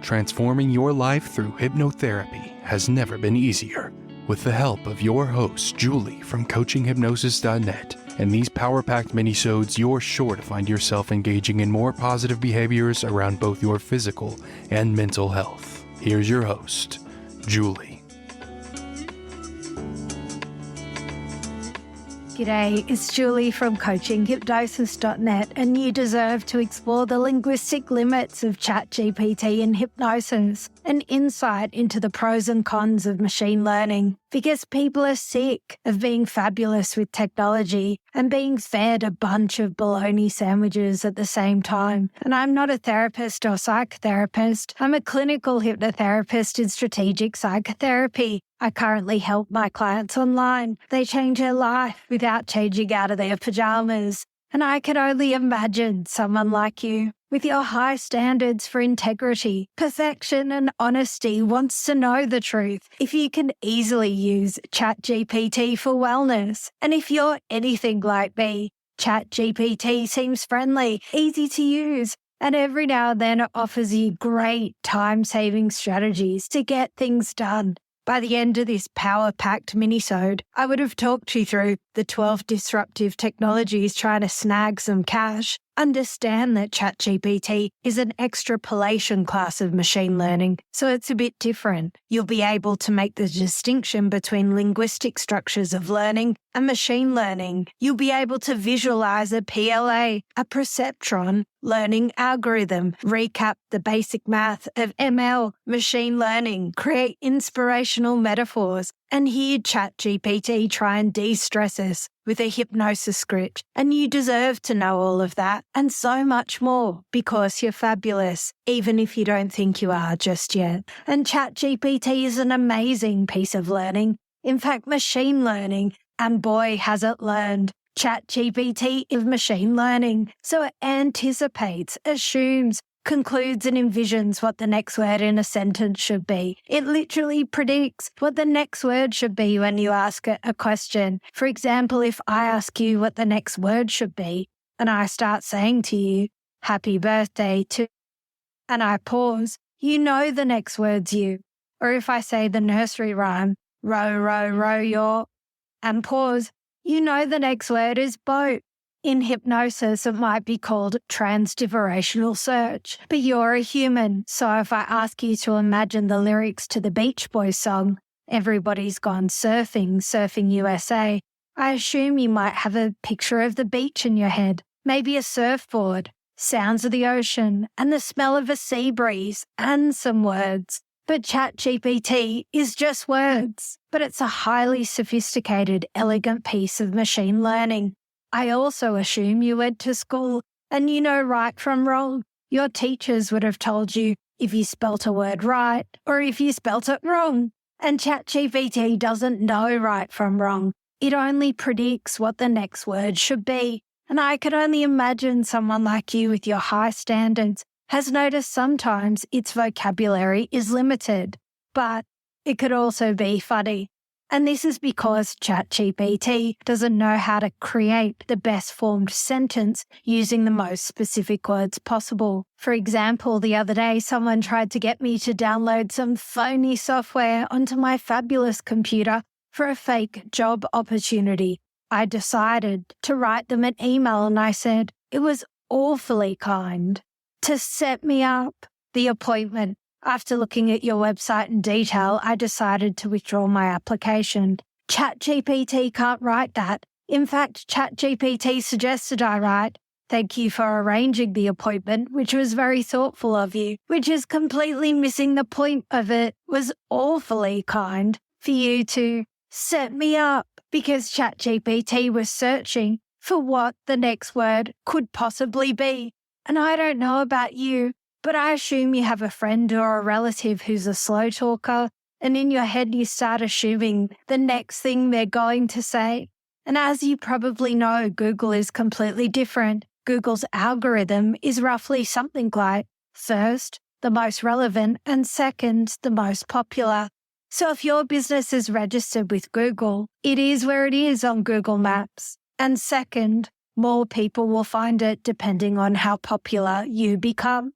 Transforming your life through hypnotherapy has never been easier. With the help of your host, Julie from coachinghypnosis.net, and these power-packed minisodes, you're sure to find yourself engaging in more positive behaviors around both your physical and mental health. Here's your host, Julie. G'day, it's Julie from coachinghypnosis.net, and you deserve to explore the linguistic limits of Chat GPT and hypnosis, an insight into the pros and cons of machine learning, because people are sick of being fabulous with technology and being fed a bunch of bologna sandwiches at the same time. And I'm not a therapist or psychotherapist. I'm a clinical hypnotherapist in strategic psychotherapy. I currently help my clients online. They change their life without changing out of their pajamas. And I can only imagine someone like you, with your high standards for integrity, perfection, and honesty, wants to know the truth. If you can easily use Chat GPT for wellness, and if you're anything like me, Chat GPT seems friendly, easy to use, and every now and then it offers you great time-saving strategies to get things done. By the end of this power-packed minisode, I would have talked you through the 12 disruptive technologies trying to snag some cash. Understand that ChatGPT is an extrapolation class of machine learning, so it's a bit different. You'll be able to make the distinction between linguistic structures of learning and machine learning. You'll be able to visualize a PLA, a perceptron learning algorithm, recap the basic math of ML, machine learning, create inspirational metaphors, and hear ChatGPT try and de-stress us with a hypnosis script. And you deserve to know all of that and so much more, because you're fabulous, even if you don't think you are just yet. And ChatGPT is an amazing piece of learning. In fact, machine learning, and boy has it learned. ChatGPT is machine learning, so it anticipates, assumes, concludes and envisions what the next word in a sentence should be. It literally predicts what the next word should be when you ask it a question. For example, if I ask you what the next word should be, and I start saying to you, happy birthday to, and I pause, you know the next word's you. Or if I say the nursery rhyme, row, row, row your, and pause, you know the next word is boat. In hypnosis, it might be called transdiverational search, but you're a human, so if I ask you to imagine the lyrics to the Beach Boys song, Everybody's Gone Surfing, Surfing USA, I assume you might have a picture of the beach in your head, maybe a surfboard, sounds of the ocean, and the smell of a sea breeze, and some words. But ChatGPT is just words, but it's a highly sophisticated, elegant piece of machine learning. I also assume you went to school and you know right from wrong. Your teachers would have told you if you spelt a word right or if you spelt it wrong. And ChatGPT doesn't know right from wrong. It only predicts what the next word should be. And I could only imagine someone like you with your high standards has noticed sometimes its vocabulary is limited, but it could also be funny. And this is because ChatGPT doesn't know how to create the best formed sentence using the most specific words possible. For example, the other day, someone tried to get me to download some phony software onto my fabulous computer for a fake job opportunity. I decided to write them an email and I said, it was awfully kind to set me up the appointment. After looking at your website in detail, I decided to withdraw my application. ChatGPT can't write that. In fact, ChatGPT suggested I write, thank you for arranging the appointment, which was very thoughtful of you, which is completely missing the point of it. Was awfully kind for you to set me up, because ChatGPT was searching for what the next word could possibly be. And I don't know about you, but I assume you have a friend or a relative who's a slow talker, and in your head you start assuming the next thing they're going to say. And as you probably know, Google is completely different. Google's algorithm is roughly something like first, the most relevant, and second, the most popular. So if your business is registered with Google, it is where it is on Google Maps. And second, more people will find it depending on how popular you become.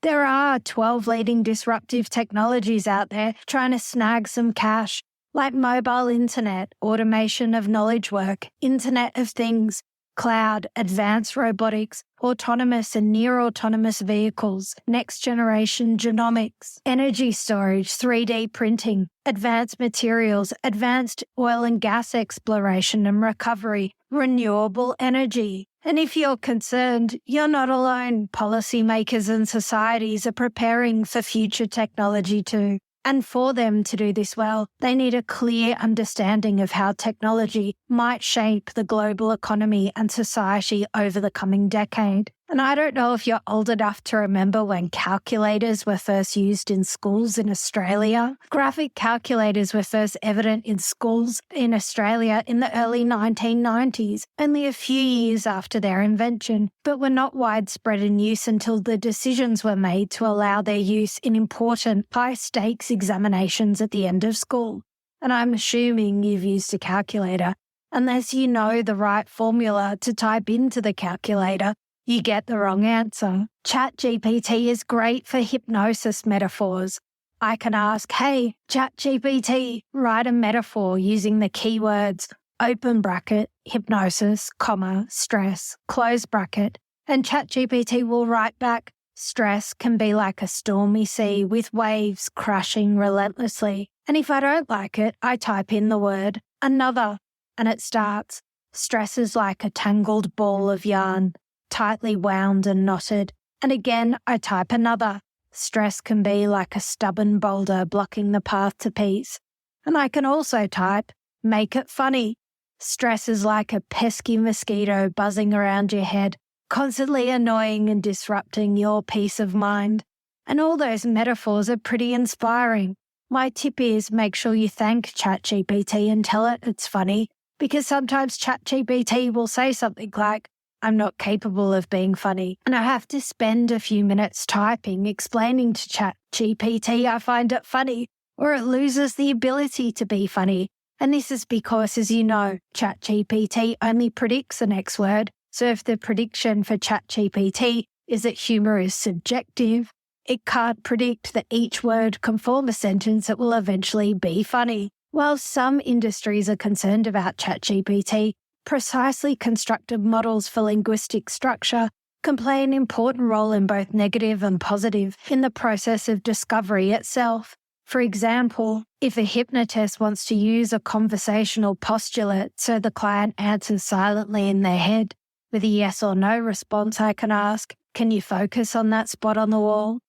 There are 12 leading disruptive technologies out there trying to snag some cash, like mobile internet, automation of knowledge work, Internet of Things, cloud, advanced robotics, autonomous and near-autonomous vehicles, next-generation genomics, energy storage, 3D printing, advanced materials, advanced oil and gas exploration and recovery, renewable energy. And if you're concerned, you're not alone. Policymakers and societies are preparing for future technology too. And for them to do this well, they need a clear understanding of how technology might shape the global economy and society over the coming decade. And I don't know if you're old enough to remember when calculators were first used in schools in Australia. Graphic calculators were first evident in schools in Australia in the early 1990s, only a few years after their invention, but were not widespread in use until the decisions were made to allow their use in important high-stakes examinations at the end of school. And I'm assuming you've used a calculator. Unless you know the right formula to type into the calculator, you get the wrong answer. Chat GPT is great for hypnosis metaphors. I can ask, hey, Chat GPT, write a metaphor using the keywords open bracket, hypnosis, comma, stress, close bracket, and Chat GPT will write back, stress can be like a stormy sea with waves crashing relentlessly. And if I don't like it, I type in the word another, and it starts, stress is like a tangled ball of yarn, tightly wound and knotted. And again, I type another. Stress can be like a stubborn boulder blocking the path to peace. And I can also type, make it funny. Stress is like a pesky mosquito buzzing around your head, constantly annoying and disrupting your peace of mind. And all those metaphors are pretty inspiring. My tip is make sure you thank ChatGPT and tell it it's funny, because sometimes ChatGPT will say something like, I'm not capable of being funny, and I have to spend a few minutes typing, explaining to ChatGPT I find it funny, or it loses the ability to be funny. And this is because, as you know, ChatGPT only predicts the next word, so if the prediction for ChatGPT is that humour is subjective, it can't predict that each word can form a sentence that will eventually be funny. While some industries are concerned about ChatGPT, precisely constructed models for linguistic structure can play an important role in both negative and positive in the process of discovery itself. For example, if a hypnotist wants to use a conversational postulate so the client answers silently in their head, with a yes or no response, I can ask, can you focus on that spot on the wall?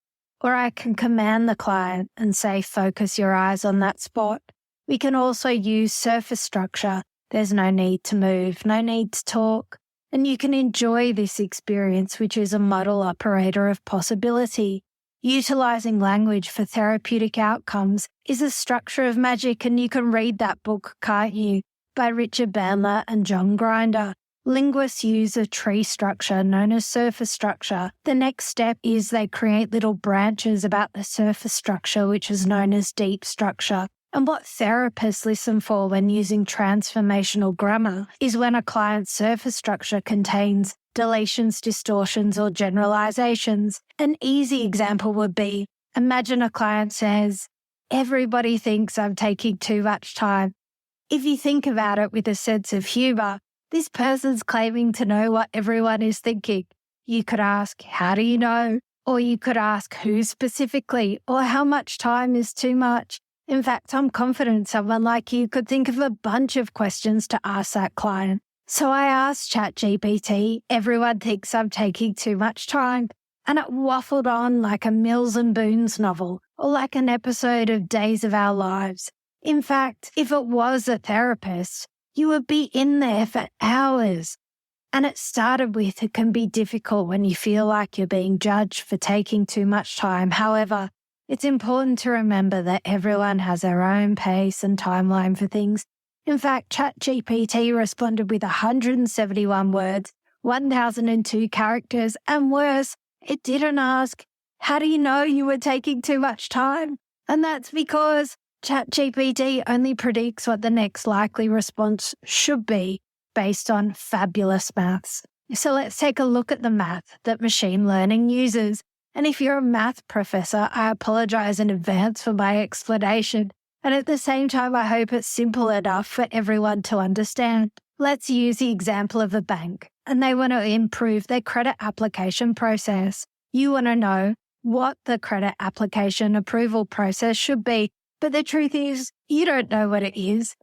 Or I can command the client and say, focus your eyes on that spot. We can also use surface structure. There's no need to move, no need to talk. And you can enjoy this experience, which is a model operator of possibility. Utilizing language for therapeutic outcomes is a structure of magic, and you can read that book, can't you, by Richard Bandler and John Grinder. Linguists use a tree structure known as surface structure. The next step is they create little branches about the surface structure, which is known as deep structure. And what therapists listen for when using transformational grammar is when a client's surface structure contains deletions, distortions, or generalizations. An easy example would be, imagine a client says, everybody thinks I'm taking too much time. If you think about it with a sense of humor, this person's claiming to know what everyone is thinking. You could ask, how do you know? Or you could ask, who specifically? Or how much time is too much? In fact, I'm confident someone like you could think of a bunch of questions to ask that client. So I asked ChatGPT, everyone thinks I'm taking too much time, and it waffled on like a Mills and Boons novel, or like an episode of Days of Our Lives. In fact, if it was a therapist, you would be in there for hours. And it started with, it can be difficult when you feel like you're being judged for taking too much time. However, it's important to remember that everyone has their own pace and timeline for things. In fact, ChatGPT responded with 171 words, 1,002 characters, and worse, it didn't ask, how do you know you were taking too much time? And that's because ChatGPT only predicts what the next likely response should be based on fabulous maths. So let's take a look at the math that machine learning uses. And if you're a math professor, I apologize in advance for my explanation. And at the same time, I hope it's simple enough for everyone to understand. Let's use the example of a bank, and they want to improve their credit application process. You want to know what the credit application approval process should be, but the truth is, you don't know what it is.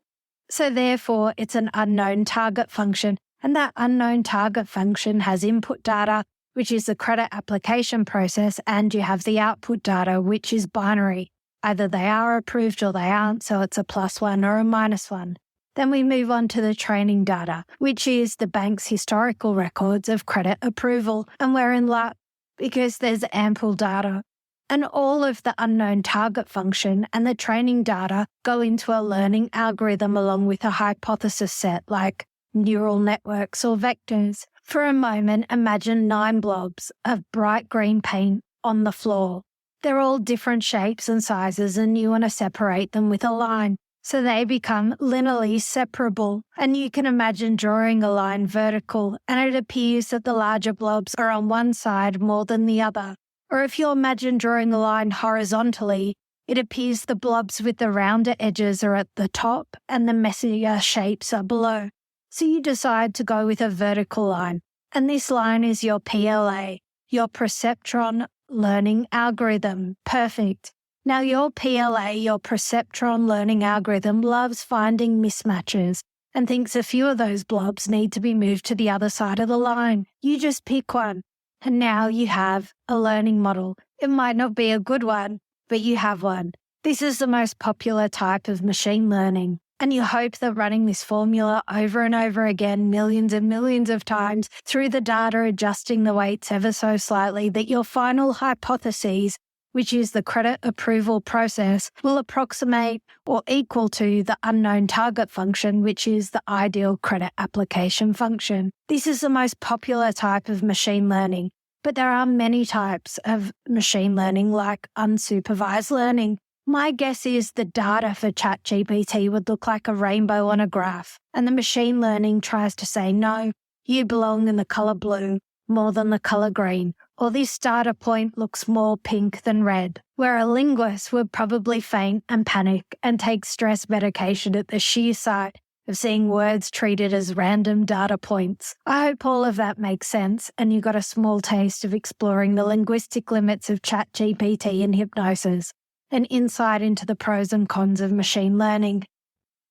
So therefore, it's an unknown target function, and that unknown target function has input data, which is the credit application process, and you have the output data, which is binary. Either they are approved or they aren't, so it's a +1 or a -1. Then we move on to the training data, which is the bank's historical records of credit approval, and we're in luck because there's ample data. And all of the unknown target function and the training data go into a learning algorithm along with a hypothesis set like neural networks or vectors. For a moment, imagine 9 blobs of bright green paint on the floor. They're all different shapes and sizes, and you want to separate them with a line so they become linearly separable. And you can imagine drawing a line vertical, and it appears that the larger blobs are on one side more than the other. Or if you imagine drawing a line horizontally, it appears the blobs with the rounder edges are at the top and the messier shapes are below. So you decide to go with a vertical line, and this line is your PLA, your perceptron learning algorithm. Perfect. Now your PLA, your perceptron learning algorithm, loves finding mismatches and thinks a few of those blobs need to be moved to the other side of the line. You just pick one, and now you have a learning model. It might not be a good one, but you have one. This is the most popular type of machine learning. And you hope that running this formula over and over again, millions and millions of times, through the data adjusting the weights ever so slightly, that your final hypotheses, which is the credit approval process, will approximate or equal to the unknown target function, which is the ideal credit application function. This is the most popular type of machine learning, but there are many types of machine learning like unsupervised learning. My guess is the data for Chat GPT would look like a rainbow on a graph, and the machine learning tries to say, no, you belong in the color blue more than the color green, or this data point looks more pink than red, where a linguist would probably faint and panic and take stress medication at the sheer sight of seeing words treated as random data points. I hope all of that makes sense, and you got a small taste of exploring the linguistic limits of Chat GPT and hypnosis, an insight into the pros and cons of machine learning.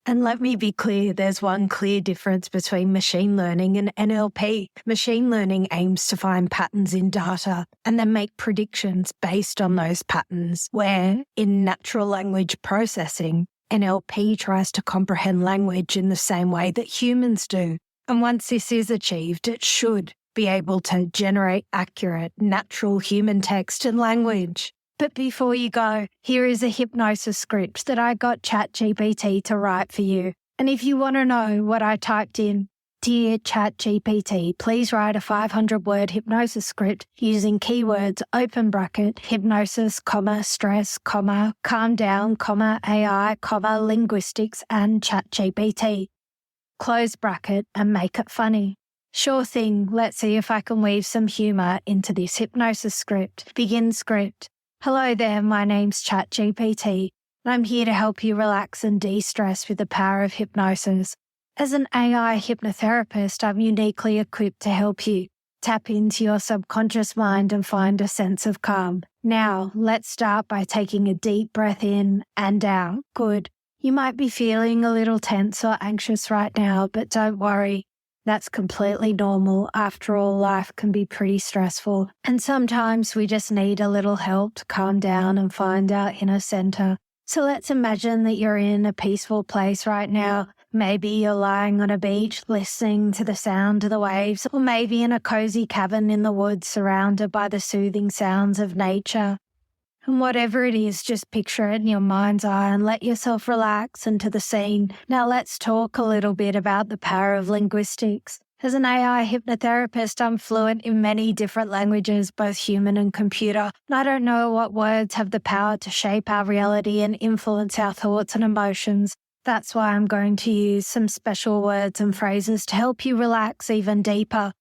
And let me be clear, there's one clear difference between machine learning and NLP. Machine learning aims to find patterns in data and then make predictions based on those patterns, where in natural language processing, NLP tries to comprehend language in the same way that humans do. And once this is achieved, it should be able to generate accurate, natural human text and language. But before you go, here is a hypnosis script that I got Chat GPT to write for you. And if you want to know what I typed in, dear Chat GPT, please write a 500-word hypnosis script using keywords open bracket, hypnosis, comma, stress, comma, calm down, comma, AI, comma, linguistics, and Chat GPT. Close bracket and make it funny. Sure thing, let's see if I can weave some humor into this hypnosis script. Begin script. Hello there, my name's Chat GPT, and I'm here to help you relax and de-stress with the power of hypnosis. As an AI hypnotherapist, I'm uniquely equipped to help you tap into your subconscious mind and find a sense of calm. Now, let's start by taking a deep breath in and out. Good. You might be feeling a little tense or anxious right now, but don't worry. That's completely normal. After all, life can be pretty stressful. And sometimes we just need a little help to calm down and find our inner center. So let's imagine that you're in a peaceful place right now. Maybe you're lying on a beach listening to the sound of the waves, or maybe in a cozy cabin in the woods surrounded by the soothing sounds of nature. And whatever it is, just picture it in your mind's eye and let yourself relax into the scene. Now let's talk a little bit about the power of linguistics. As an AI hypnotherapist, I'm fluent in many different languages, both human and computer. And I don't know what words have the power to shape our reality and influence our thoughts and emotions. That's why I'm going to use some special words and phrases to help you relax even deeper.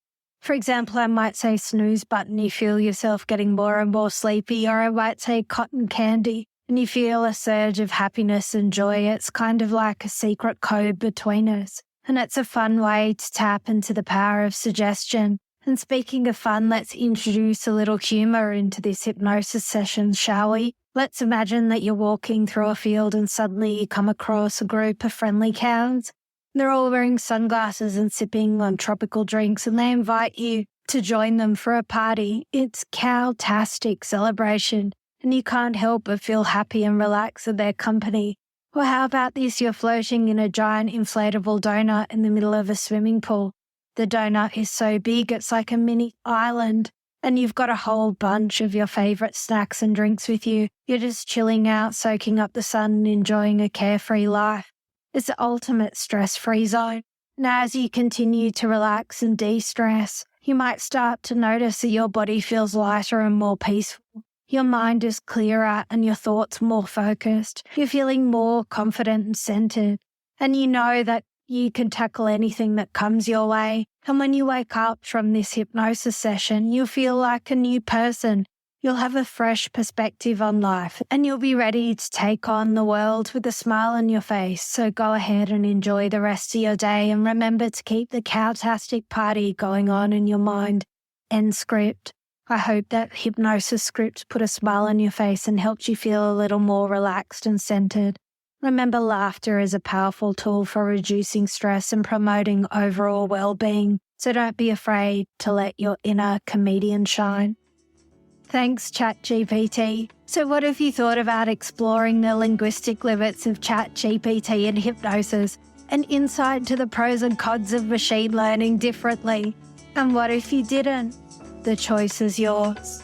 For example, I might say snooze button, you feel yourself getting more and more sleepy, or I might say cotton candy, and you feel a surge of happiness and joy. It's kind of like a secret code between us. And it's a fun way to tap into the power of suggestion. And speaking of fun, let's introduce a little humor into this hypnosis session, shall we? Let's imagine that you're walking through a field and suddenly you come across a group of friendly cows. They're all wearing sunglasses and sipping on tropical drinks, and they invite you to join them for a party. It's cow-tastic celebration, and you can't help but feel happy and relaxed at their company. Or how about this? You're floating in a giant inflatable donut in the middle of a swimming pool. The donut is so big, it's like a mini island, and you've got a whole bunch of your favorite snacks and drinks with you. You're just chilling out, soaking up the sun and enjoying a carefree life. It's the ultimate stress-free zone. Now, as you continue to relax and de-stress, you might start to notice that your body feels lighter and more peaceful. Your mind is clearer and your thoughts more focused. You're feeling more confident and centered. And you know that you can tackle anything that comes your way. And when you wake up from this hypnosis session, you'll feel like a new person. You'll have a fresh perspective on life and you'll be ready to take on the world with a smile on your face. So go ahead and enjoy the rest of your day, and remember to keep the cow-tastic party going on in your mind. End script. I hope that hypnosis script put a smile on your face and helped you feel a little more relaxed and centered. Remember, laughter is a powerful tool for reducing stress and promoting overall well-being. So don't be afraid to let your inner comedian shine. Thanks, Chat GPT. So what have you thought about exploring the linguistic limits of Chat GPT and hypnosis, an insight into the pros and cons of machine learning differently? And what if you didn't? The choice is yours.